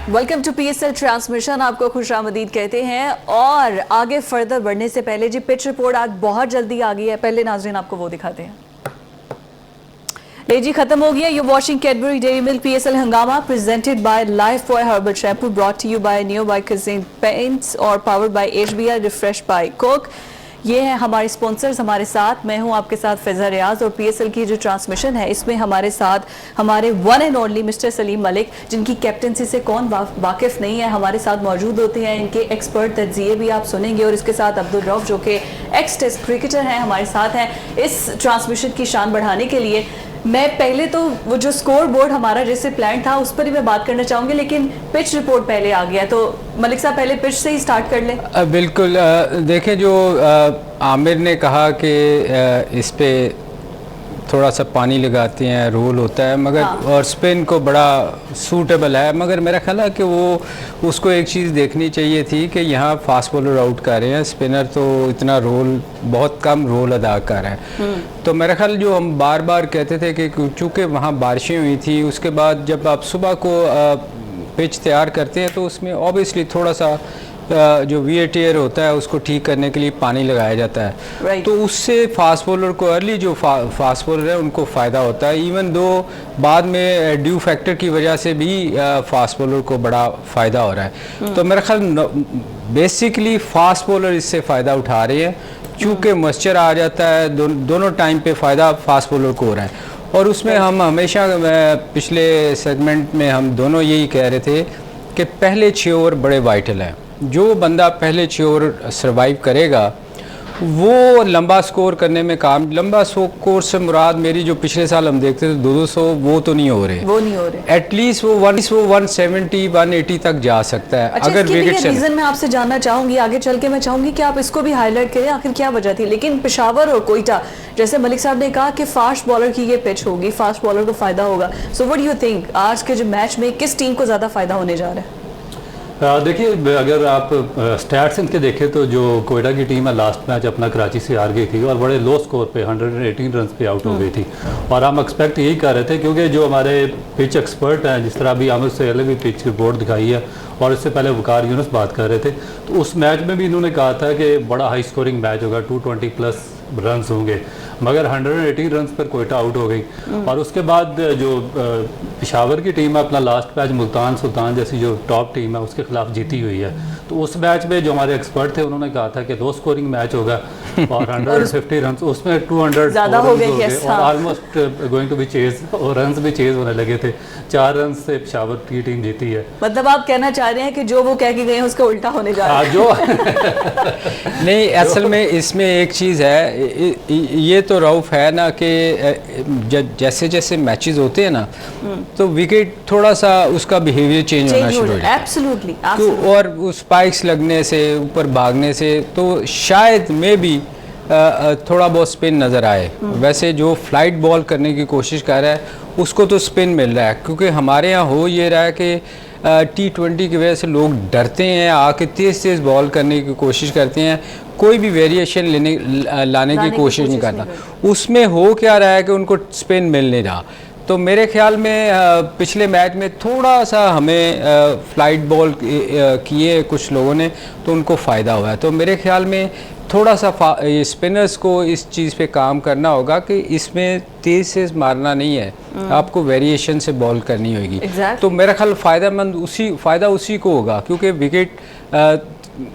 Welcome to PSL transmission. आपको खुशामदीद कहते हैं। और आगे फर्दर बढ़ने से पहले जी पिच रिपोर्ट आज बहुत जल्दी आ गई है, पहले नाजरीन आपको वो दिखाते हैं। जी खत्म हो गया। You washing Cadbury Dairy Milk PSL हंगामा presented by Lifebuoy herbal shampoo, brought to you by neo by cousin paints और powered by HBR, refresh by Coke. ये है हमारे स्पॉन्सर्स हमारे साथ। मैं हूं आपके साथ फिजा रियाज और पीएसएल की जो ट्रांसमिशन है इसमें हमारे साथ हमारे one and only mister Salim Malik, जिनकी कैप्टनसी से कौन वाकिफ नहीं है, हमारे साथ मौजूद होते हैं। इनके एक्सपर्ट तज्जिए भी आप सुनेंगे और इसके साथ अब्दुल रऊफ जो कि एक्स टेस्ट क्रिकेटर हैं हमारे साथ हैं। इस ट्रांसमिशन की शान बढ़ाने के लिए मैं पहले तो वो जो स्कोर बोर्ड हमारा जैसे प्लान था उस पर ही मैं बात करना चाहूँगी, लेकिन पिच रिपोर्ट पहले आ गया तो मलिक साहब पहले पिच से ही स्टार्ट कर लें। बिल्कुल। देखें जो आमिर ने कहा कि इस पे थोड़ा सा पानी लगाते हैं, रोल होता है, मगर और स्पिन को बड़ा सूटेबल है, मगर मेरा ख्याल है कि वो उसको एक चीज़ देखनी चाहिए थी कि यहाँ फास्ट बॉलर आउट कर रहे हैं, स्पिनर तो इतना रोल बहुत कम रोल अदा कर रहे हैं। तो मेरा ख्याल जो हम बार बार कहते थे कि चूँकि वहाँ बारिशें हुई थी, उसके बाद जब आप सुबह को पिच तैयार करते हैं तो उसमें ऑब्वियसली थोड़ा सा जो वीएट एयर होता है उसको ठीक करने के लिए पानी लगाया जाता है। तो उससे फास्ट बॉलर को अर्ली जो फास्ट बॉलर है उनको फ़ायदा होता है, इवन दो बाद में ड्यू फैक्टर की वजह से भी फास्ट बॉलर को बड़ा फ़ायदा हो रहा है। तो मेरा ख्याल बेसिकली फास्ट बॉलर इससे फ़ायदा उठा रहे हैं, चूँकि मॉइस्चर आ जाता है, दोनों टाइम पे फ़ायदा फास्ट बॉलर को हो रहा है। और उसमें हम हमेशा पिछले सेगमेंट में हम दोनों यही कह रहे थे कि पहले 6 ओवर बड़े वाइटल हैं। जो बंदा पहले 6 ओवर सरवाइव करेगा वो लंबा स्कोर करने में काम, लंबा स्कोर से मुराद मेरी जो पिछले साल हम देखते थे 200 वो तो नहीं हो रहे, एटलीस्ट वो 170 180 तक जा सकता है। अच्छा, अगर विकेट से रीजन मैं आपसे जानना चाहूंगी, आगे चल के मैं चाहूंगी कि आप इसको भी हाईलाइट करें, आखिर क्या वजह थी। लेकिन पेशावर और कोयटा, जैसे मलिक साहब ने कहा कि फास्ट बॉलर की ये पिच होगी, फास्ट बॉलर को फायदा होगा। So what do you think आज के जो मैच में किस टीम को ज्यादा फायदा होने जा रहा है? देखिए, अगर आप स्टैट्स इनके देखें तो जो कोयटा की टीम है लास्ट मैच अपना कराची से हार गई थी और बड़े लो स्कोर पे 118 रन पे आउट हो गई थी। और हम एक्सपेक्ट यही कर रहे थे क्योंकि जो हमारे पिच एक्सपर्ट हैं, जिस तरह अभी आमिर से पहले भी पिच रिपोर्ट दिखाई है और इससे पहले वकार यूनुस बात कर रहे थे, तो उस मैच में भी इन्होंने कहा था कि बड़ा हाई स्कोरिंग मैच होगा, 220 प्लस रन होंगे, मगर 118 रन पर कोयटा आउट हो गई। और उसके बाद जो पेशावर की टीम है अपना लास्ट मैच मुल्तान सुल्तान जैसी जो टॉप टीम है उसके खिलाफ जीती हुई है। तो उस मैच में जो हमारे एक्सपर्ट थे उन्होंने कहा था कि लो स्कोरिंग मैच होगा और 150 रन, उसमें 200 ज्यादा हो गए और almost going to be chase, और रन भी चेज होने लगे थे। 4 रन से पेशावर की टीम जीती है। मतलब आप कहना चाह रहे हैं कि जो वो कह के गए हैं उसका उल्टा होने जा रहा है। जो नहीं, असल में इसमें एक चीज़ है, ये तो रऊफ है ना कि जैसे जैसे मैचेस होते हैं ना तो विकेट थोड़ा सा उसका बिहेवियर चेंज होना शुरू हो जाता है। एब्सोल्युटली। और स्पाइक्स लगने से, ऊपर भागने से तो शायद में भी थोड़ा बहुत स्पिन नज़र आए। वैसे जो फ्लाइट बॉल करने की कोशिश कर रहा है उसको तो स्पिन मिल रहा है, क्योंकि हमारे यहाँ हो ये रहा है कि T20 की वजह से लोग डरते हैं, आके तेज़ तेज़ बॉल करने की कोशिश करते हैं, कोई भी वेरिएशन लाने की कोशिश नहीं करता। उसमें हो क्या रहा है कि उनको स्पिन मिल नहीं रहा। तो मेरे ख्याल में पिछले मैच में थोड़ा सा हमें फ्लाइट बॉल किए कुछ लोगों ने तो उनको फ़ायदा हुआ है। तो मेरे ख्याल में थोड़ा सा स्पिनर्स को इस चीज़ पे काम करना होगा कि इसमें तेज़ से मारना नहीं है, आपको वेरिएशन से बॉल करनी होगी। तो मेरा ख्याल फ़ायदा उसी को होगा, क्योंकि विकेट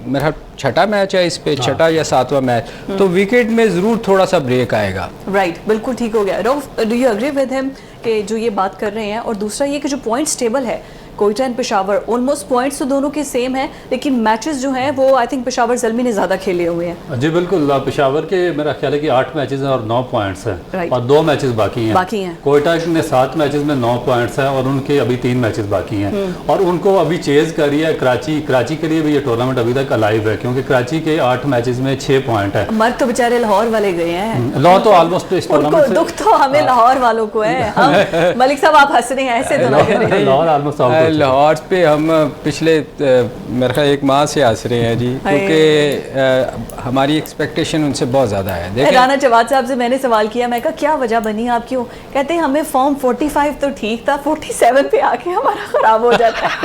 मेरा छठा मैच है इस पे, छठा या 7वां मैच, तो विकेट में ज़रूर थोड़ा सा ब्रेक आएगा। राइट, बिल्कुल ठीक हो गया। Do you agree with him कि जो ये बात कर रहे हैं? और दूसरा ये कि जो पॉइंट्स टेबल है Quetta and Peshawar, almost points तो दोनों के सेम हैं, लेकिन मैचेस जो हैं वो आई थिंक पेशावर ज़ल्मी ने ज़्यादा खेले हुए हैं। जी बिल्कुल, पेशावर के मेरा ख्याल है कि 8 मैचेस हैं और 9 पॉइंट्स हैं और 2 मैचेस बाकी हैं। कोयटा ने 7 मैचेस में 9 पॉइंट्स हैं और उनके अभी 3 मैचेस बाकी हैं और उनको अभी चेज कर रही है कराची के लिए भी ये टूर्नामेंट अभी तक अलाइव है, क्योंकि कराची के 8 मैचेस में 6 पॉइंट है। मर्द तो बेचारे लाहौर वाले गए हैं, लाहौर तो ऑलमोस्ट इस टूर्नामेंट से दुख तो हमें लाहौर वालों को है। मलिक साहब आप हंस रहे हैं, ऐसे तो ना करें। लाहौर ऑलमोस्ट आउट हो लाहौर पे हम पिछले मेरे ख्याल 1 माह से हंस रहे हैं जी, क्योंकि हमारी एक्सपेक्टेशन उनसे बहुत ज़्यादा है। देखिए राना जवाद साहब से मैंने सवाल किया, मैं कहा क्या वजह बनी आप क्यों, कहते हैं हमें फॉर्म 45 तो ठीक था, 47 पे आके हमारा खराब हो जाता है।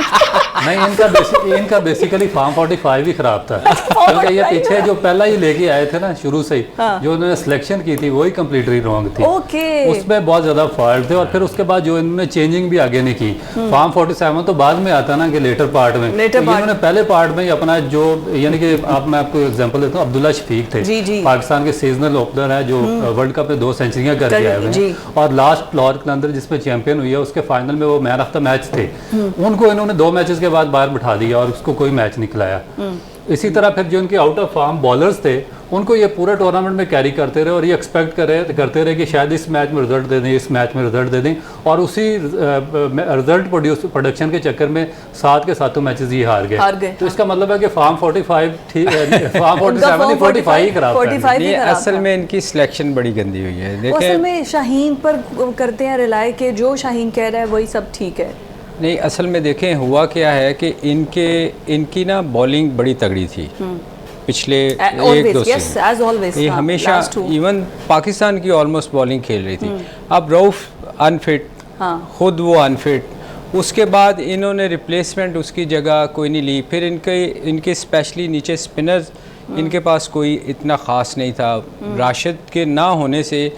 नहीं, इनका बेसिकली फॉर्म 45 ही खराब था, क्योंकि ये पीछे जो पहला ही लेके आए थे ना शुरू से ही, जो उन्होंने सिलेक्शन की थी वही कम्प्लीटली रॉन्ग थी। उसमें बहुत ज़्यादा फॉल्ट थे, और फिर उसके बाद जो इन्होंने चेंजिंग भी आगे नहीं की। फॉर्म 47 तो बाद में आता ना कि लेटर पार्ट में, तो इन्होंने पहले पार्ट में ही अपना जो, यानी कि मैं आपको एग्जांपल देता हूँ, अब्दुल्ला शफीक थे, पाकिस्तान के सीजनल ओपनर है, जो वर्ल्ड कप में 2 सेंचुरियां करके आए हुए हैं, और लास्ट लाहौर के अंदर जिसमें चैंपियन हुई है उसके फाइनल में वो मैन ऑफ द मैच थे। उनको इन्होंने 2 मैचेस के बाद बाहर बिठा दिया और उसको कोई मैच नहीं खिलाया। इसी तरह फिर जो उनके आउट ऑफ फॉर्म बॉलर्स थे उनको ये पूरे टूर्नामेंट में कैरी करते रहे, और ये एक्सपेक्ट करते रहे कि शायद इस मैच में रिजल्ट दे दें, इस मैच में रिजल्ट दे दें, और उसी रिजल्ट प्रोडक्शन के चक्कर में 7 के 7 मैचेस ये हार गए। तो इसका मतलब है कि फॉर्म 45 ठीक है, फॉर्म 47 45 ही खराब है। असल में इनकी सिलेक्शन बड़ी गंदी हुई है। देखिए असल में शाहीन पर करते हैं रिलाय के, जो शाहीन कह रहा है वही सब ठीक है। नहीं, असल में देखें हुआ क्या है कि इनकी ना बॉलिंग बड़ी तगड़ी थी पिछले 1-2 सीजन, ये हमेशा इवन पाकिस्तान की ऑलमोस्ट बॉलिंग खेल रही थी। अब रऊफ अनफिट, खुद वो अनफिट, उसके बाद इन्होंने रिप्लेसमेंट उसकी जगह कोई नहीं ली। फिर इनके स्पेशली नीचे स्पिनर्स इनके पास कोई इतना ख़ास नहीं था। राशिद के ना होने से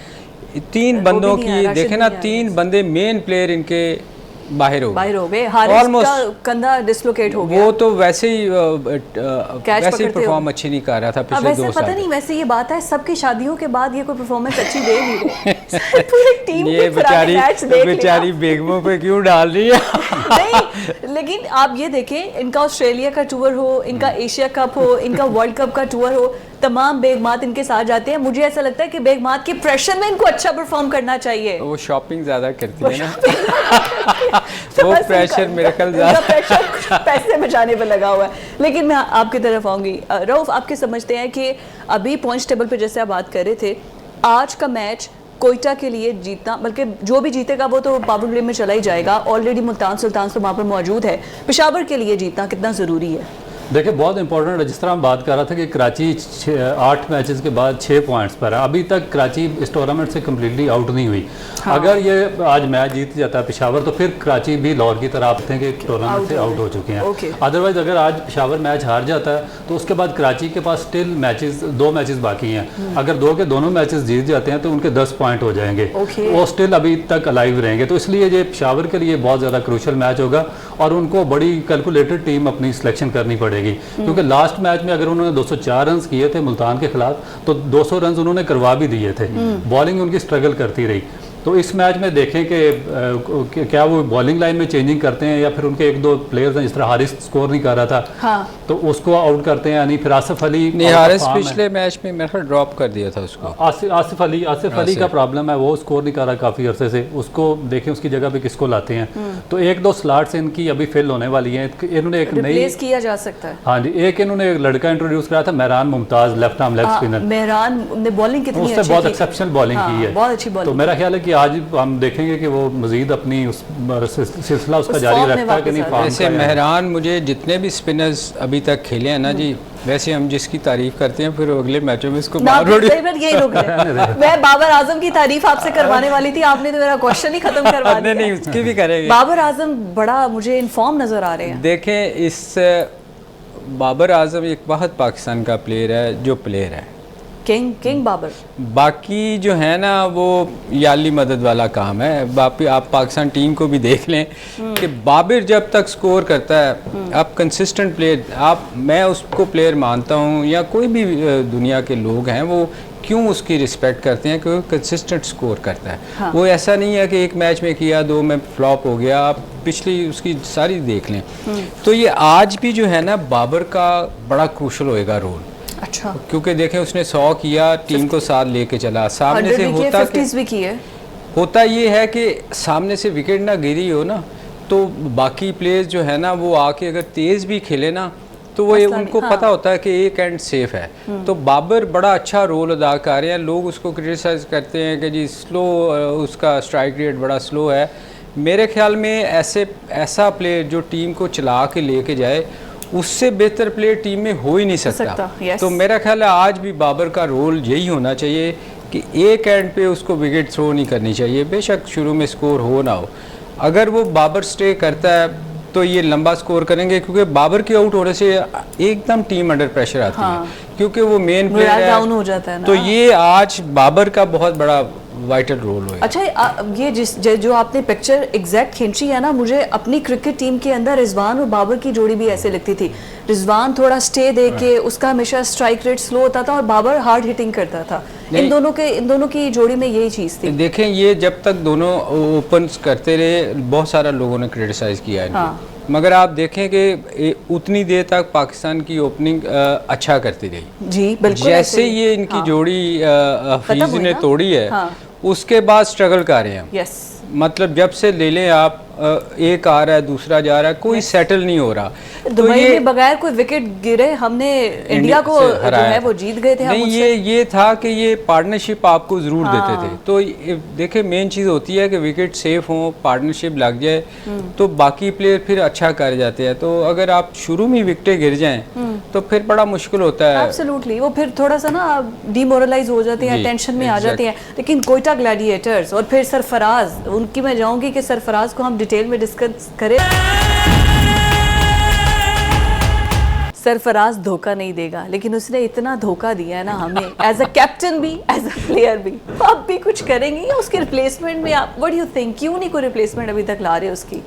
3 बंदों की देखें ना, 3 बंदे मेन प्लेयर इनके बाहर हो गए, हारिस का कंधा डिस्लोकेट हो गया। वो तो वैसे ही परफॉर्म अच्छी नहीं कर रहा था पिछले 2 साल। पता नहीं, वैसे ये बात है सबकी शादियों के बाद ये कोई परफॉर्मेंस अच्छी दे नहीं रही। पूरी टीम ये बेचारी बेगमों पे क्यों डाल रही है? नहीं, लेकिन आप ये देखें, इनका ऑस्ट्रेलिया का टूर हो, इनका एशिया कप हो, इनका वर्ल्ड कप का टूर हो, तमाम बेगमात इनके साथ जाते हैं। मुझे ऐसा लगता है कि बेगमात के प्रेशर में इनको अच्छा परफॉर्म करना चाहिए। वो शॉपिंग ज़्यादा करती है ना, वो प्रेशर मेरे ख्याल ज़्यादा पैसे बचाने पर लगा हुआ है। लेकिन मैं आपकी तरफ आऊँगी, रऊफ, आपके समझते हैं कि अभी पॉइंट्स टेबल पे जैसे आप बात कर रहे थे, आज का मैच कोयटा के लिए जीतना, बल्कि जो भी जीतेगा वो तो पावर प्ले में चला ही जाएगा, ऑलरेडी मुल्तान सुल्तान तो वहाँ पर मौजूद है, पेशावर के लिए जीतना कितना ज़रूरी है? देखिए बहुत इंपॉर्टेंट है। जिस तरह हम बात कर रहा था कि कराची 8 मैचेस के बाद 6 पॉइंट्स पर है, अभी तक कराची इस टूर्नामेंट से कम्प्लीटली आउट नहीं हुई। अगर ये आज मैच जीत जाता है पेशावर, तो फिर कराची भी लाहौर की तरह आप हैं कि टूर्नामेंट से आउट हो चुके हैं। अदरवाइज अगर आज पेशावर मैच हार जाता है तो उसके बाद कराची के पास स्टिल 2 मैचेस बाकी हैं। अगर 2 के दोनों मैचेस जीत जाते हैं तो उनके 10 पॉइंट हो जाएंगे, वो स्टिल अभी तक अलाइव रहेंगे। तो इसलिए ये पेशावर के लिए बहुत ज़्यादा क्रूशल मैच होगा, और उनको बड़ी कैलकुलेटेड टीम अपनी सिलेक्शन करनी पड़ेगी, क्योंकि लास्ट मैच में अगर उन्होंने 204 रन किए थे मुल्तान के खिलाफ, तो 200 रन उन्होंने करवा भी दिए थे। बॉलिंग उनकी स्ट्रगल करती रही। तो इस मैच में देखें कि क्या वो बॉलिंग लाइन में चेंजिंग करते हैं, या फिर उनके 1-2 प्लेयर्स हैं, जिस तरह हारिस स्कोर नहीं कर रहा था, तो उसको आउट करते हैं, यानी फिर आसिफ अली हारिस पिछले मैच में मेरे ड्रॉप कर दिया था उसको। आसिफ अली का प्रॉब्लम है, वो स्कोर नहीं कर रहा काफ़ी अरसे से, उसको देखें उसकी जगह पे किसको लाते हैं। तो 1-2 स्लॉट्स इनकी अभी फिल होने वाली हैं। इन्होंने एक नई किया जा सकता है। हाँ जी, एक इन्होंने एक लड़का इंट्रोड्यूस कराया था, Mehran Mumtaz, left arm leg spinner. Mehran ने बॉलिंग कितनी अच्छी की, उसने बहुत एक्सेप्शनल बॉलिंग की है, बहुत अच्छी बॉलिंग। तो मेरा ख्याल है कि आज हम देखेंगे कि वो मजीद अपनी उस सिलसिला उसका जारी रखता है कि नहीं। वैसे मेहरान, मुझे जितने भी स्पिनर्स अभी तक खेले हैं ना जी, वैसे हम जिसकी तारीफ करते हैं फिर अगले मैचों में इसको मैं बाबर आजम की तारीफ आपसे करवाने वाली थी, आपने तो मेरा क्वेश्चन ही खत्म करवा दिया। नहीं, उसकी भी करेंगे। बाबर आजम बड़ा मुझे इन्फॉर्म नजर आ रहे हैं। देखें, इस बाबर आजम एक बहुत पाकिस्तान का प्लेयर है, जो प्लेयर है किंग बाबर। बाकी जो है ना वो याली मदद वाला काम है। बाकी आप पाकिस्तान टीम को भी देख लें कि बाबर जब तक स्कोर करता है, आप कंसिस्टेंट प्लेयर, मैं उसको प्लेयर मानता हूँ, या कोई भी दुनिया के लोग हैं वो क्यों उसकी रिस्पेक्ट करते हैं, क्योंकि कंसिस्टेंट स्कोर करता है। वो ऐसा नहीं है कि एक मैच में किया 2 में फ्लॉप हो गया, आप पिछली उसकी सारी देख लें। तो ये आज भी जो है ना बाबर का बड़ा क्रूशल होएगा रोल। अच्छा, क्योंकि देखें उसने 100 किया, टीम को साथ लेके चला, सामने से होता ये है कि सामने से विकेट ना गिरी हो ना, तो बाकी प्लेयर्स जो है ना वो आके अगर तेज़ भी खेले ना, तो वो उनको पता होता है कि एक एंड सेफ है। तो बाबर बड़ा अच्छा रोल अदा कर रहे हैं। लोग उसको क्रिटिसाइज करते हैं कि जी स्लो, उसका स्ट्राइक रेट बड़ा स्लो है, मेरे ख्याल में ऐसा प्लेयर जो टीम को चला के लेके जाए, उससे बेहतर प्लेयर टीम में हो ही नहीं सकता। yes. तो मेरा ख्याल है आज भी बाबर का रोल यही होना चाहिए कि एक एंड पे उसको विकेट थ्रो नहीं करनी चाहिए, बेशक शुरू में स्कोर हो ना हो। अगर वो बाबर स्टे करता है तो ये लंबा स्कोर करेंगे, क्योंकि बाबर के आउट होने से एकदम टीम अंडर प्रेशर आती है, क्योंकि वो मेन प्लेयर है, डाउन हो जाता है ना। तो ये आज बाबर का बहुत बड़ा वाइटल रोल होगा। अच्छा, ये जो आपने पिक्चर एग्जैक्ट खींची है ना, मुझे अपनी क्रिकेट टीम के अंदर रिजवान और बाबर की जोड़ी भी ऐसे लगती थी। रिजवान थोड़ा स्टे दे के, उसका हमेशा स्ट्राइक रेट स्लो होता था और बाबर हार्ड हिटिंग करता था। इन दोनों की जोड़ी में यही चीज़ थी। देखें, ये जब तक दोनों ओपन करते रहे, बहुत सारा लोगों ने क्रिटिसाइज किया है, मगर आप देखें कि उतनी देर तक पाकिस्तान की ओपनिंग अच्छा करती रही। जी बिल्कुल। जैसे ये इनकी जोड़ी हफीज ने तोड़ी है, उसके बाद स्ट्रगल कर रहे हैं। यस, मतलब जब से ले लें आप, एक आ रहा है दूसरा जा रहा है, कोई सेटल नहीं हो रहा। दुबई में बगैर कोई विकेट गिरे हमने इंडिया को जो है वो जीत गए थे। नहीं, ये था कि ये पार्टनरशिप आपको ज़रूर देते थे। तो देखिए, मेन चीज़ होती है कि विकेट सेफ हो, पार्टनरशिप लग जाए, तो बाकी प्लेयर फिर अच्छा कर जाते हैं। तो अगर आप शुरू में विकेटें गिर जाएं तो फिर बड़ा मुश्किल होता है। एब्सोल्युटली, वो फिर थोड़ा सा ना डिमोरलाइज हो जाते हैं, टेंशन में आ जाते हैं। लेकिन कोयटा ग्लैडिएटर्स और फिर सरफराज, उनकी मैं जाऊंगी कि सरफराज को हम डिटेल में डिस्कस करें। सरफराज धोखा नहीं देगा, लेकिन उसने इतना धोखा दिया है ना हमें, एज अ कैप्टन भी, एज अ प्लेयर भी। अब भी कुछ करेंगे या उसके रिप्लेसमेंट में आप व्हाट डू यू थिंक, क्यों नहीं कोई रिप्लेसमेंट अभी तक ला रहे उसकी?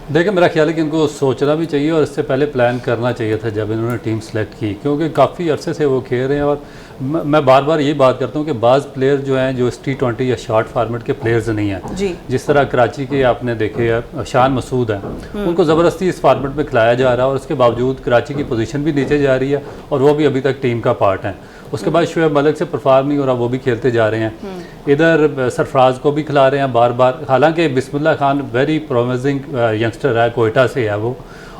देखिए, मेरा ख्याल है कि इनको सोचना भी चाहिए और इससे पहले प्लान करना चाहिए था जब इन्होंने टीम सेलेक्ट की, क्योंकि काफ़ी अरसे से वो खेल रहे हैं। और मैं बार बार ये बात करता हूँ कि बाज़ प्लेयर जो हैं, जो T20 या शॉर्ट फार्मेट के प्लेयर्स नहीं हैं, जिस तरह कराची के आपने देखे हैं शान मसूद हैं, उनको ज़बरदस्ती इस फार्मेट में खिलाया जा रहा है और उसके बावजूद कराची की पोजीशन भी नीचे जा रही है और वो भी अभी तक टीम का पार्ट है। उसके बाद शुएब मलिक से परफॉर्म नहीं हो रहा, वो भी खेलते जा रहे हैं। इधर सरफराज को भी खिला रहे हैं बार बार। हालांकि Bismillah Khan very promising youngster है, कोयटा से है वो,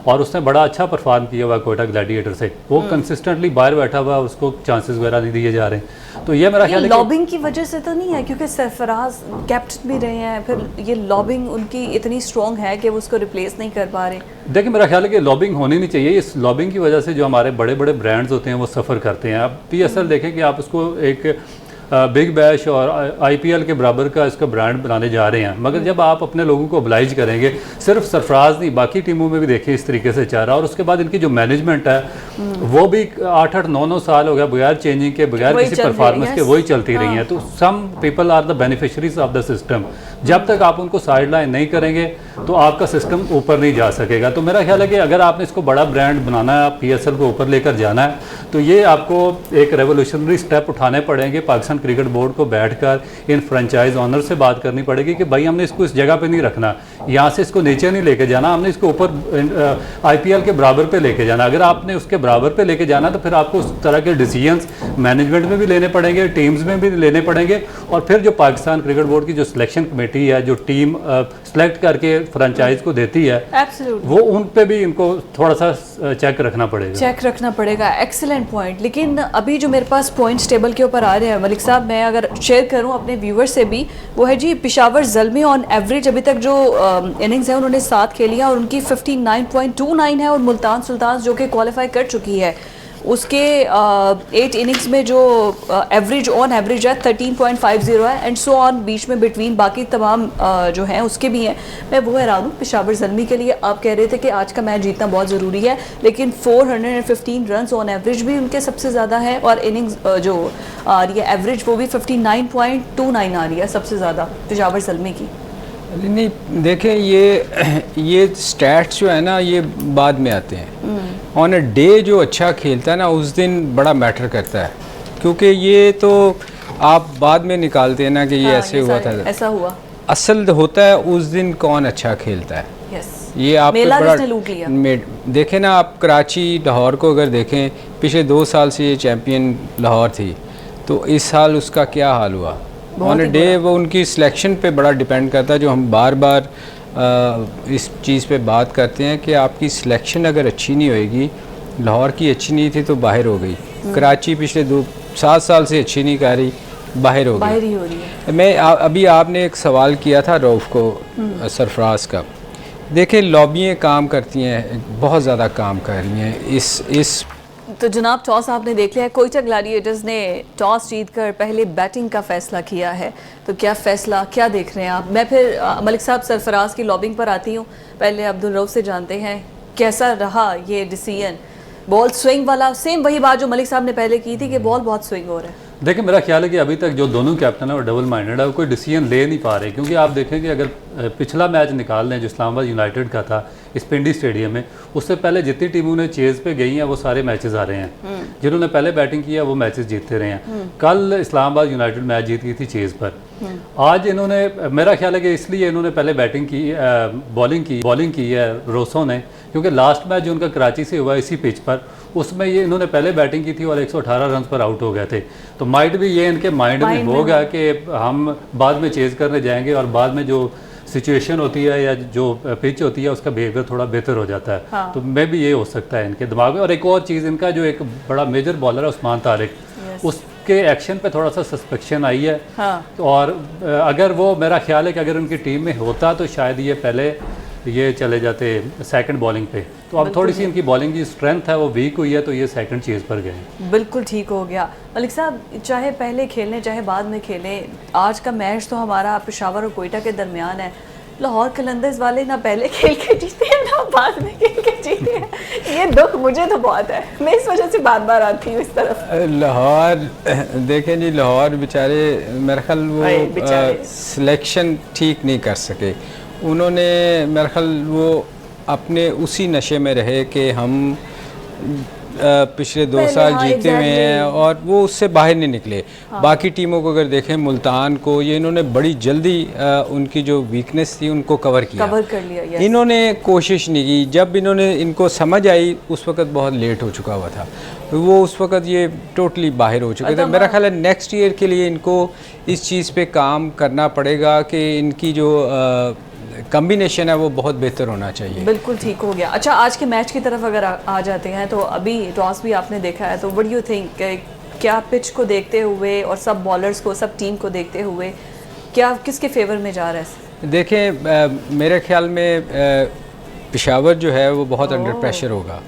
और उसने बड़ा अच्छा परफॉर्म किया हुआ कोयटा ग्लैडिएटर से। वो कंसिस्टेंटली बाहर बैठा हुआ, उसको चांसेस वगैरह नहीं दिए जा रहे। तो ये मेरा ख्याल है लॉबिंग की वजह से तो नहीं है, क्योंकि सरफराज कैप्टन भी रहे हैं, फिर ये लॉबिंग उनकी इतनी स्ट्रॉन्ग है कि वो उसको रिप्लेस नहीं कर पा रहे। देखिए, मेरा ख्याल है कि लॉबिंग होनी नहीं चाहिए। इस लॉबिंग की वजह से जो हमारे बड़े बड़े ब्रांड्स होते हैं वो सफ़र करते हैं। आप PSL देखें कि आप उसको एक बिग बैश और IPL के बराबर का इसका ब्रांड बनाने जा रहे हैं, मगर जब आप अपने लोगों को oblige करेंगे, सिर्फ सरफराज नहीं बाकी टीमों में भी देखिए इस तरीके से चल रहा है। और उसके बाद इनकी जो मैनेजमेंट है वो भी 8-8, 9-9 साल हो गया बगैर चेंजिंग के, बगैर किसी परफॉर्मेंस के वही चलती रही हैं। तो some people are the beneficiaries of the system. जब तक आप उनको साइड लाइन नहीं करेंगे तो आपका सिस्टम ऊपर नहीं जा सकेगा। तो मेरा ख्याल है कि अगर आपने इसको बड़ा ब्रांड बनाना है, PSL को ऊपर लेकर जाना है, तो ये आपको एक रेवोल्यूशनरी स्टेप उठाने पड़ेंगे। पाकिस्तान क्रिकेट बोर्ड को बैठकर इन फ्रेंचाइज ऑनर से बात करनी पड़ेगी कि भाई हमने इसको इस जगह पे नहीं रखना, यहाँ से इसको नीचे नहीं लेके जाना, हमने इसको ऊपर IPL के बराबर पे लेके जाना। अगर आपने उसके बराबर पे लेके जाना तो फिर आपको उस तरह के डिसीजंस मैनेजमेंट में भी लेने पड़ेंगे, टीम्स में भी लेने पड़ेंगे। और फिर जो पाकिस्तान क्रिकेट बोर्ड की जो सिलेक्शन कमेटी है, जो टीम सेलेक्ट करके फ्रेंचाइज को देती है, वो उन पे भी इनको थोड़ा सा चेक रखना पड़ेगा। Excellent point. लेकिन अभी जो मेरे पास पॉइंट्स टेबल के ऊपर आ रहे हैं मलिक साहब, मैं अगर शेयर करूं अपने व्यूवर से भी, वो है जी पेशावर ज़ल्मी ऑन एवरेज अभी तक जो इनिंग्स है उन्होंने 7 खेली है और उनकी 59.29 है। और मुल्तान सुल्तान जो कि क्वालिफाई कर चुकी है, उसके 8 इनिंग्स में जो एवरेज ऑन एवरेज है 13.50 है, एंड सो ऑन बीच में बिटवीन बाकी तमाम जो हैं उसके भी हैं। मैं वो हैरान हूँ पेशावर ज़ल्मी के लिए। आप कह रहे थे कि आज का मैच जीतना बहुत ज़रूरी है, लेकिन 415 रन ऑन एवरेज भी उनके सबसे ज़्यादा है और इनिंग्स जो आ रही है एवरेज वो भी 59.29 आ रही है सबसे ज़्यादा पेशावर ज़ल्मी की। नहीं, देखें, ये स्टैट्स जो है ना ये बाद में आते हैं। ऑन अ डे जो अच्छा खेलता है ना उस दिन बड़ा मैटर करता है, क्योंकि ये तो आप बाद में निकालते हैं ना कि ये ऐसे हुआ था, ऐसा हुआ। असल होता है उस दिन कौन अच्छा खेलता है। ये आप बड़ा लूट लिया। देखें ना, आप कराची लाहौर को अगर देखें, पिछले 2 साल से ये चैम्पियन लाहौर थी, तो इस साल उसका क्या हाल हुआ। ऑन अ डे वो उनकी सिलेक्शन पे बड़ा डिपेंड करता है, जो हम बार बार इस चीज़ पे बात करते हैं कि आपकी सिलेक्शन अगर अच्छी नहीं होएगी, लाहौर की अच्छी नहीं थी तो बाहर हो गई, कराची पिछले 7 साल से अच्छी नहीं कर रही बाहर हो गई। बाहर ही हो रही है। अभी आपने एक सवाल किया था रऊफ़ को, सरफराज का। देखिए लॉबियाँ काम करती हैं, बहुत ज़्यादा काम कर रही हैं इस तो जनाब टॉस आपने देख लिया है, कोयटा ग्लैडिएटर्स ने टॉस जीतकर पहले बैटिंग का फैसला किया है, तो क्या फैसला क्या देख रहे हैं आप? मैं फिर मलिक साहब सरफराज की लॉबिंग पर आती हूँ। पहले अब्दुल रऊफ से जानते हैं कैसा रहा ये डिसीजन, बॉल स्विंग वाला, सेम वही बात जो मलिक साहब ने पहले की थी कि बॉल बहुत स्विंग हो रहा है। देखिए मेरा ख्याल है कि अभी तक जो दोनों कैप्टन है वो डबल माइंडेड है, वो कोई डिसीजन ले नहीं पा रहे, क्योंकि आप देखेंगे अगर पिछला मैच निकाल लें जो इस्लामाबाद यूनाइटेड का था इस पिंडी स्टेडियम में, उससे पहले जितनी टीमों ने चेज़ पे गई हैं वो सारे मैचेस आ रहे हैं। जिन्होंने पहले बैटिंग किया वो मैचेस जीतते रहे हैं। कल इस्लामाबाद यूनाइटेड मैच जीत गई थी चेज़ पर। आज इन्होंने, मेरा ख्याल है कि इसलिए इन्होंने पहले बैटिंग की, बॉलिंग की है रोसो ने, क्योंकि लास्ट मैच जो उनका कराची से हुआ इसी पिच पर, उसमें ये इन्होंने पहले बैटिंग की थी और 118 रन पर आउट हो गए थे। तो माइट भी ये इनके माइंड में होगा कि हम बाद में चेज़ करने जाएंगे और बाद में जो सिचुएशन होती है या जो पिच होती है उसका बिहेवियर थोड़ा बेहतर हो जाता है। हाँ। तो मे भी ये हो सकता है इनके दिमाग में। और एक और चीज़, इनका जो एक बड़ा मेजर बॉलर है उस्मान तारिक, उसके एक्शन पे थोड़ा सा सस्पेक्शन आई है। हाँ। और अगर वो, मेरा ख्याल है कि अगर उनकी टीम में होता तो शायद ये पहले ये चले जाते सेकंड बॉलिंग पे। तो अब थोड़ी सी इनकी बॉलिंग की स्ट्रेंथ है वो वीक हुई है, तो ये सेकंड चीज़ पर गए। बिल्कुल ठीक हो गया। मलिक साहब चाहे पहले खेलें चाहे बाद में खेलें, आज का मैच तो हमारा पेशावर और कोयटा के दरमियान है। लाहौर कलंदर्स वाले ना पहले खेल के जीते हैं ना बाद में खेल के जीते हैं। ये दुख मुझे तो बहुत है, मैं इस वजह से बार बार आती हूँ इस तरफ। लाहौर देखें जी, लाहौर बेचारे मेरे ख्याल वो सिलेक्शन ठीक नहीं कर सके। उन्होंने मेरे ख्याल वो अपने उसी नशे में रहे कि हम पिछले 2 साल जीते हुए हैं और वो उससे बाहर नहीं निकले। हाँ। बाकी टीमों को अगर देखें, मुल्तान को, ये इन्होंने बड़ी जल्दी उनकी जो वीकनेस थी उनको कवर कर लिया। इन्होंने कोशिश नहीं की। जब इनको समझ आई उस वक्त बहुत लेट हो चुका हुआ था, वो उस वक्त ये टोटली बाहर हो चुके थे। मेरा ख्याल है नेक्स्ट ईयर के लिए इनको इस चीज़ पे काम करना पड़ेगा कि इनकी जो कॉम्बिनेशन है वो बहुत बेहतर होना चाहिए। बिल्कुल ठीक हो गया। अच्छा, आज के मैच की तरफ अगर आ जाते हैं तो अभी टॉस भी आपने देखा है, तो व्हाट डू यू थिंक, क्या पिच को देखते हुए और सब बॉलर्स को, सब टीम को देखते हुए क्या किसके फेवर में जा रहा है? देखें मेरे ख्याल में पेशावर जो है वो बहुत अंडर प्रेशर होगा।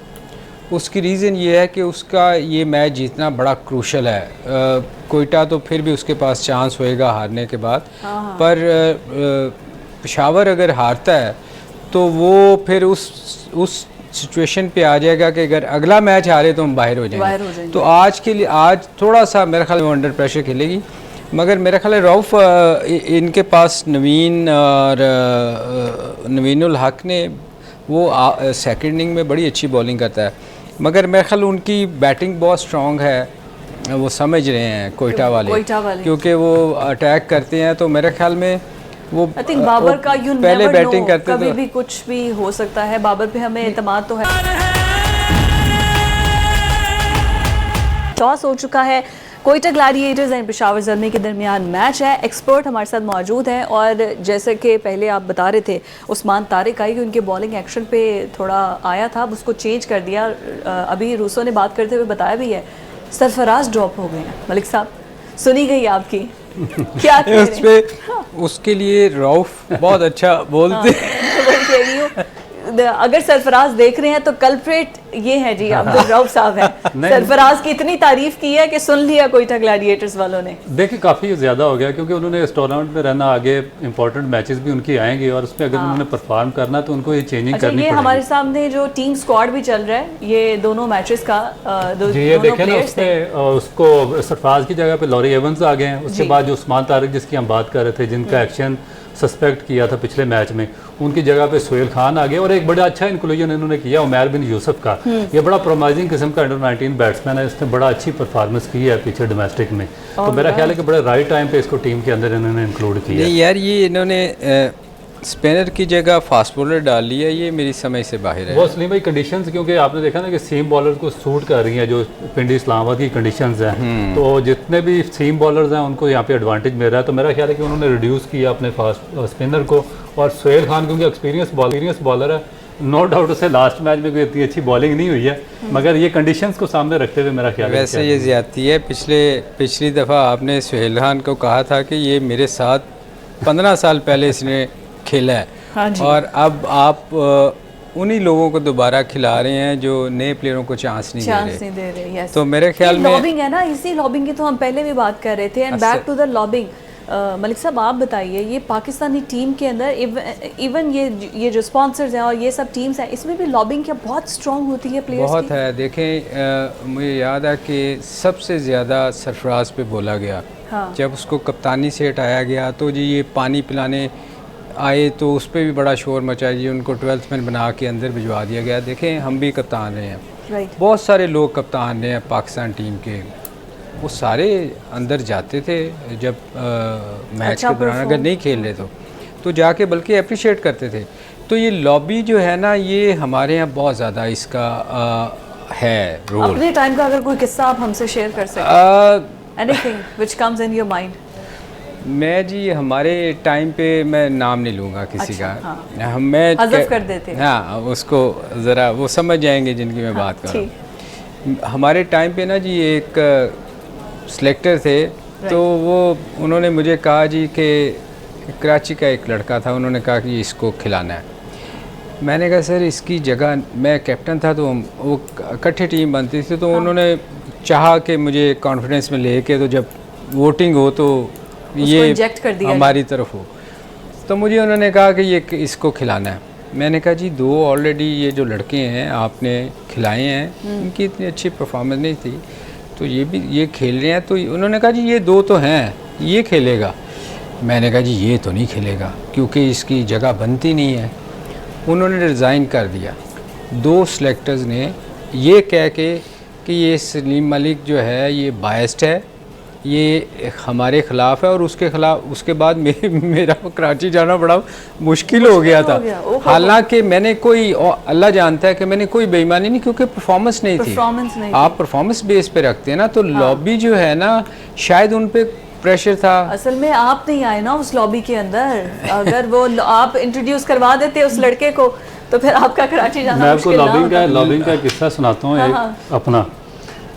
उसकी रीज़न ये है कि उसका ये मैच जीतना बड़ा क्रूशल है। कोयटा तो फिर भी उसके पास चांस होएगा हारने के बाद, पर पेशावर अगर हारता है तो वो फिर उस सिचुएशन पे आ जाएगा कि अगर अगला मैच हारे तो हम बाहर हो जाएंगे। तो आज के लिए, आज थोड़ा सा मेरे ख्याल में अंडर प्रेशर खेलेगी। मगर मेरा ख्याल है रऊफ़, इनके पास नवीन और नवीनुल हक ने वो सेकंड इनिंग में बड़ी अच्छी बॉलिंग करता है, मगर मेरा ख्याल उनकी बैटिंग बहुत स्ट्रॉन्ग है। वो समझ रहे हैं कोयटा वाले, क्योंकि वो अटैक करते हैं। तो मेरे ख्याल में वो आई थिंक बाबर का पहले बैटिंग करते कभी भी कुछ भी हो सकता है। बाबर पे हमें एतमाद तो है। टॉस हो चुका है, कोयटा ग्लैडिएटर्स एंड पेशावर ज़ल्मी के दरमियान मैच है। एक्सपर्ट हमारे साथ मौजूद हैं और जैसे कि पहले आप बता रहे थे, उस्मान तारिक आई कि उनके बॉलिंग एक्शन पे थोड़ा आया था, अब उसको चेंज कर दिया। अभी रूसो ने बात करते हुए बताया भी है, सरफराज ड्रॉप हो गए हैं। मलिक साहब सुनी गई आपकी क्या उस पे, उसके लिए रऊफ बहुत अच्छा बोलते हैं। अगर सरफराज देख रहे हैं तो कल्प्रेट ये है जी, अब्दुल रऊफ साहब हैं। सरफराज की इतनी तारीफ की है कि सुन लिया कोयटा ग्लैडिएटर्स वालों ने। देखिए काफ़ी ज़्यादा हो गया, क्योंकि उन्होंने इस टूर्नामेंट में रहना, आगे इंपॉर्टेंट मैचेस भी उनकी आएंगे और उसमें अगर उन्होंने परफॉर्म करना तो उनको ये चेंजिंग करनी पड़ेगी। हमारे सामने जो टीम स्क्वाड भी चल रहा है, ये दोनों मैचेस का ये देखें ना, उसमें उसको सरफराज की जगह पे लॉरी एवंस आ गए हैं। उसके बाद जो उस्मान तारिक जिसकी हम बात कर रहे थे, जिनका एक्शन सस्पेक्ट किया था पिछले मैच में, उनकी जगह पे सोहेल खान आ गए। और एक बड़ा अच्छा इंक्लूजन इन्होंने किया उमैर बिन यूसुफ का। ये बड़ा प्रोमाइजिंग किस्म का अंडर 19 बैट्समैन है, इसने बड़ा अच्छी परफॉर्मेंस की है पीछे डोमेस्टिक में। तो मेरा ख्याल है कि बड़े राइट टाइम पे इसको टीम के अंदर इन्होंने इंक्लूड किया। नहीं यार, ये इन्होंने स्पिनर की जगह फास्ट बॉलर डाल लिया, ये मेरी समझ से बाहर है। वो सलीम भाई कंडीशंस, क्योंकि आपने देखा ना कि सीम बॉलर को सूट कर रही हैं जो पिंडी इस्लामाबाद की कंडीशंस हैं, तो जितने भी सीम बॉलर्स हैं उनको यहाँ पे एडवांटेज मिल रहा है। तो मेरा ख्याल है कि उन्होंने रिड्यूस किया अपने फास्ट स्पिनर को। और सोहेल खान क्योंकि एक्सपीरियंस बॉलर है, नो डाउट उसे लास्ट मैच में कोई इतनी अच्छी बॉलिंग नहीं हुई है, मगर ये कंडीशंस को सामने रखते हुए मेरा ख्याल है वैसे ये ज़्यादती है। पिछली दफ़ा आपने सुहेल खान को कहा था कि ये मेरे साथ 15 साल पहले इसने खेला है, हाँ जी। और अब आप उन्हीं लोगों को दोबारा खिला रहे हैं जो नए प्लेयरों को चांस नहीं दे रहे। यस। तो मेरे ख्याल में लॉबिंग है ना, इसी लॉबिंग की तो हम पहले भी बात कर रहे थे। And back to the lobbying, Malik साहब आप बताइए, ये पाकिस्तानी टीम के अंदर इवन ये जो स्पॉन्सर्स हैं और ये सब टीम्स हैं, इसमें भी लॉबिंग क्या बहुत स्ट्रॉन्ग होती है प्लेयर्स बहुत की? है। देखें, मुझे याद है कि सबसे ज़्यादा सरफराज पे बोला गया। हाँ। जब उसको कप्तानी से हटाया गया तो जी ये पानी पिलाने आए तो उस पर भी बड़ा शोर मचा जी, उनको 12th मैन बना के अंदर भिजवा दिया गया। देखें, हम भी कप्तान रहे हैं, राइट। बहुत सारे लोग कप्तान रहे हैं पाकिस्तान टीम के, वो सारे अंदर जाते थे जब मैच अच्छा के दौरान अगर नहीं खेल रहे तो जाके बल्कि अप्रिशिएट करते थे। तो ये लॉबी जो है ना, ये हमारे यहाँ बहुत ज़्यादा इसका है रोल। अपने टाइम का अगर कोई किस्सा आप हमसे शेयर कर सकें, anything which comes in your mind. मैं जी हमारे टाइम पे मैं नाम नहीं लूँगा किसी अच्छा, का। हाँ। मैं हज़फ कर देते हैं। हाँ, उसको ज़रा वो समझ जाएंगे जिनकी मैं बात कर रहा हूँ। हमारे टाइम पे ना जी एक सिलेक्टर थे, तो वो उन्होंने मुझे कहा जी कि कराची का एक लड़का था, उन्होंने कहा कि इसको खिलाना है। मैंने कहा सर इसकी जगह, मैं कैप्टन था तो वो इकट्ठे टीम बनती थी, तो उन्होंने चाहा कि मुझे कॉन्फिडेंस में लेके, तो जब वोटिंग हो तो ये इंजेक्ट कर दिया हमारी तरफ हो, तो मुझे उन्होंने कहा कि ये इसको खिलाना है। मैंने कहा जी 2 ऑलरेडी ये जो लड़के हैं आपने खिलाए हैं, इनकी इतनी अच्छी परफॉर्मेंस नहीं थी, तो ये खेल रहे हैं। तो उन्होंने कहा जी ये 2 तो हैं, ये खेलेगा। मैंने कहा जी ये तो नहीं खेलेगा क्योंकि इसकी जगह बनती नहीं है। उन्होंने रिज़ाइन कर दिया। 2 सिलेक्टर्स ने ये कह के कि ये सलीम मलिक जो है ये बायस्ड है, ये हमारे ख़िलाफ़ है, और उसके बाद मेरा कराची जाना बड़ा मुश्किल हो गया था। हालांकि मैंने कोई, अल्लाह जानता है कि मैंने कोई बेईमानी नहीं, क्योंकि परफॉर्मेंस नहीं थी। आप परफॉर्मेंस बेस पे रखते हैं ना, तो लॉबी जो है ना, शायद उन पे प्रेशर था। असल में आप नहीं आए ना उस लॉबी के अंदर, अगर वो आप इंट्रोड्यूस करवा देते उस लड़के को तो फिर आपका कराची जाना मैं मुश्किल आपको ना होता। लॉबिंग का किस्सा सुनाता हूँ एक अपना,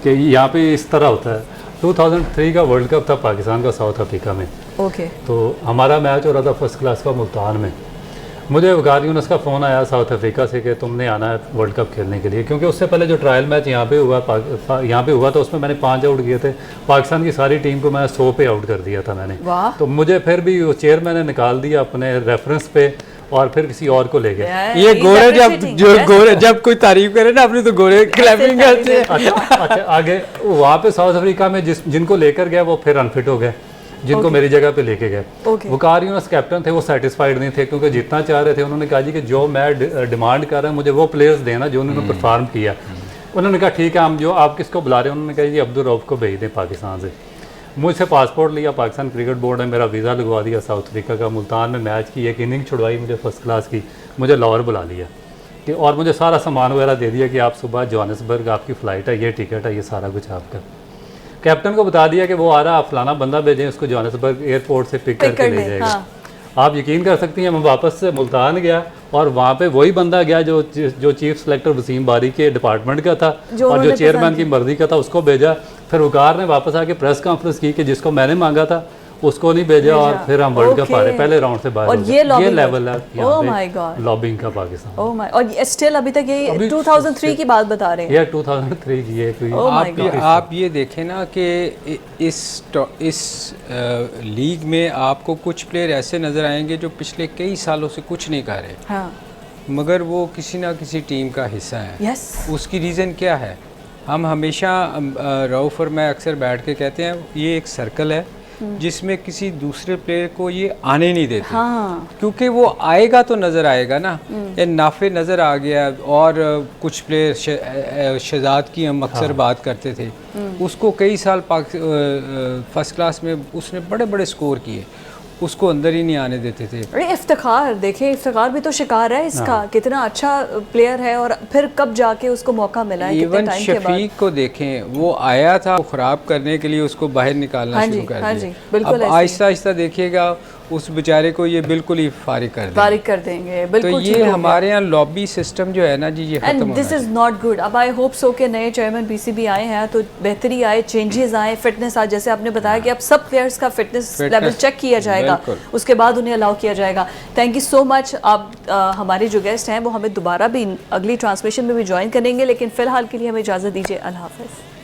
कि यहाँ पे इस तरह होता है। 2003 का वर्ल्ड कप था पाकिस्तान का साउथ अफ्रीका में। ओके। तो हमारा मैच हो रहा था फर्स्ट क्लास का मुल्तान में। मुझे वकार यूनुस का फ़ोन आया साउथ अफ्रीका से कि तुमने आना है वर्ल्ड कप खेलने के लिए, क्योंकि उससे पहले जो ट्रायल मैच यहाँ पे हुआ था उसमें मैंने 5 आउट किए थे। पाकिस्तान की सारी टीम को मैं 100 पे आउट कर दिया था मैंने। तो मुझे फिर भी वो चेयरमैन ने निकाल दिया अपने रेफरेंस पे और फिर किसी और को ले गए। ये गोरे जब कोई तारीफ करे ना अपनी, तो गोरे क्लैपिंग करते हैं। अच्छा, आगे वहाँ पे साउथ अफ्रीका में जिनको लेकर गया वो फिर अनफिट हो गए, जिनको मेरी जगह पे लेके गए। वकार यूनुस कैप्टन थे, वो सेटिस्फाइड नहीं थे, क्योंकि जितना चाह रहे थे। उन्होंने कहा जी कि जो मैं डिमांड कर रहा हूँ मुझे वो प्लेयर्स देना जो उन्होंने परफॉर्म किया। उन्होंने कहा ठीक है, हम जो आप किसको बुला रहे हैं? उन्होंने कहा जी अब्दुल रऊफ को भेज दें पाकिस्तान से। मुझसे पासपोर्ट लिया, पाकिस्तान क्रिकेट बोर्ड ने मेरा वीज़ा लगवा दिया साउथ अफ्रीका का। मुल्तान में मैच की, एक इनिंग छुड़वाई मुझे फर्स्ट क्लास की, मुझे लाहौर बुला लिया कि, और मुझे सारा सामान वगैरह दे दिया कि आप सुबह जोहानिसबर्ग आपकी फ़्लाइट है, ये टिकट है, ये सारा कुछ आपका। कैप्टन को बता दिया कि वो आ रहा, आप फलाना बंदा भेजें, उसको जोहानिसबर्ग एयरपोर्ट से पिक करके ले जाएगा। आप यकीन कर सकती हैं, मैं वापस से मुल्तान गया और वहाँ पे वही बंदा गया जो चीफ सेलेक्टर वसीम बारी के डिपार्टमेंट का था और जो चेयरमैन की मर्जी का था, उसको भेजा। फिर वकार ने वापस आके प्रेस कॉन्फ्रेंस की कि जिसको मैंने मांगा था उसको नहीं भेजा, और फिर हम वर्ल्ड कप हारे, पहले राउंड से बाहर। और ये लेवल है लॉबिंग का पाकिस्तान। ओह माय, और स्टिल अभी तक ये 2003 की बात बता रहे हैं। ये 2003 की है। आप ये देखें ना कि इस लीग में आपको कुछ प्लेयर ऐसे नज़र आएंगे जो पिछले कई सालों से कुछ नहीं कर रहे, हाँ, मगर वो किसी ना किसी टीम का हिस्सा है। उसकी रीज़न क्या है? हम हमेशा रऊफ और मैं अक्सर बैठ के कहते हैं ये एक सर्कल है जिसमें किसी दूसरे प्लेयर को ये आने नहीं देते। हाँ। क्योंकि वो आएगा तो नज़र आएगा ना। ये नाफे नज़र आ गया, और कुछ प्लेयर शहजाद की हम अक्सर बात करते थे, उसको कई साल फर्स्ट क्लास में उसने बड़े बड़े स्कोर किए, उसको अंदर ही नहीं आने देते थे। अरे इफ्तिखार देखें, इफ्तिखार भी तो शिकार है इसका। कितना अच्छा प्लेयर है और फिर कब जाके उसको मौका मिला है, कितने टाइम के बाद। शफीक को देखें, वो आया था ख़राब करने के लिए, उसको बाहर निकालना शुरू कर दिया। अब आहिस्ता आहिस्ता देखिएगा उस बेचारे को ये बिल्कुल ही फारिग कर देंगे। फारिग कर देंगे, तो बिल्कुल ठीक ये हो गया। हमारे यहाँ लॉबी सिस्टम जो है ना जी, ये खत्म एंड होना दिस इज नॉट गुड। अब आई होप सो के नए चेयरमैन पीसीबी आए हैं तो बेहतरी आए, चेंजेस आए, फिटनेस आए, जैसे आपने बताया कि अब सब प्लेयर्स का फिटनेस लेवल चेक किया जाएगा, उसके बाद उन्हें अलाउ किया जाएगा। Thank you so much. आप हमारे जो गेस्ट हैं वो हमें दोबारा भी अगली ट्रांसमिशन में भी ज्वाइन करेंगे, लेकिन फिलहाल के लिए हमें इजाज़त दीजिए। अल्लाह हाफ़िज़।